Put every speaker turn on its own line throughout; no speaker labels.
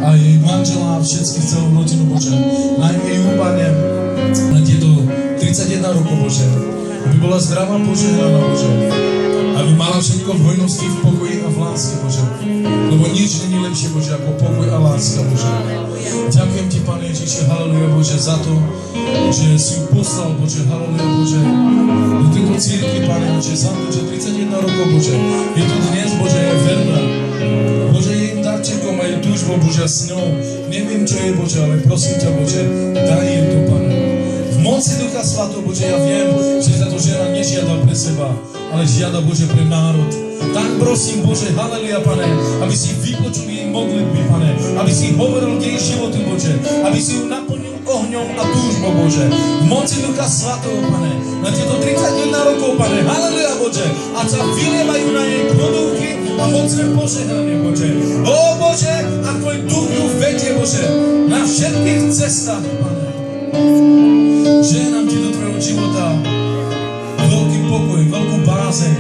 a jej manžela a všetkých celú rodinu, Bože. Najmä ju, Pane, na tieto 31 rokov, Bože. Aby bola zdravá, požehnaná, Bože. Aby mala všetko v hojnosti, v pokoji a v láske, Bože. Lebo nič není lepšie, Bože, ako pokoj a láska, Bože. Ďakujem Ti, Pane Ježiši, haleluja, Bože, za to, že si ju poslal, Bože, haleluja, Bože, do tejto církvy, Pane, Bože, za to, že 31 rokov, Bože, je to dnes, Bože, je verná. Bože, je im darčekom a je túžbou, Bože, a s ňou. Neviem, čo je, Bože, ale prosím ťa, Bože, daj jej to, Pane. V moci Ducha Svatého, Bože, ja viem, že táto žena nežiada pre seba, ale žiada, Bože, pre národ. Tak prosím, Bože, haleluja, Pane, aby si vypočul jej modlitby, Pane, aby si hovoril k jej životu, Bože, aby si ju naplnil ohňom a túžbou, Bože. V moci Ducha Svatého, Pane, na tieto 31 rokov, Pane, haleluja, Bože, a sa vylievajú na jej plodovky a mocné požehnanie, Bože. Ó, Bože, a Tvoj duch ju vedie, Bože, na všetkých cestách, Pane. Žehnám Ti do Tvojho života veľký pokoj, veľkú bázeň,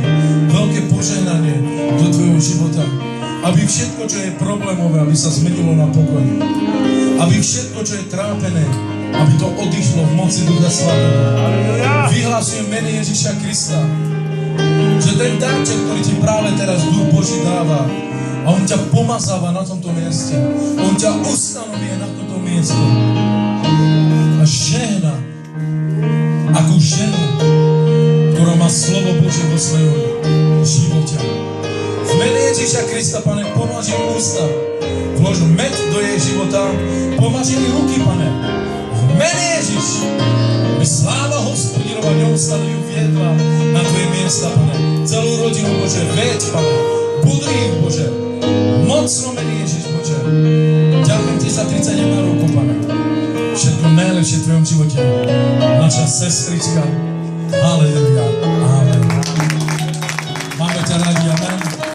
veľké požehnanie do Tvojho života. Aby všetko, čo je problémové, aby sa zmenilo na pokoj. Aby všetko, čo je trápené, aby to odišlo v moci Ducha Svatého. Vyhlasujem mene Ježiša Krista, že ten darček, ktorý Ti práve teraz Duch Boží dáva, a On ťa pomazáva na tomto mieste. On ťa ustanovuje na tomto mieste. A žehna ako ženu, ktorá má slovo Božie vo svojom živote. V mene Ježiša Krista, Pane, pomáž jej ústa, vlož med do jej života, pomáž jej ruky, Pane. V mene Ježiš, by sláva Hospodinova neustále ju viedla na Tvoje miesta, Pane. Celú rodinu, Bože, veď, Pane. Buduj ich, Bože. Mocno mene Ježiš, Bože. Ďakujem Ti za 31 rokov, Pane. Všetko najlepšie v Tvojom živote. Naša sestrička. Halleluja.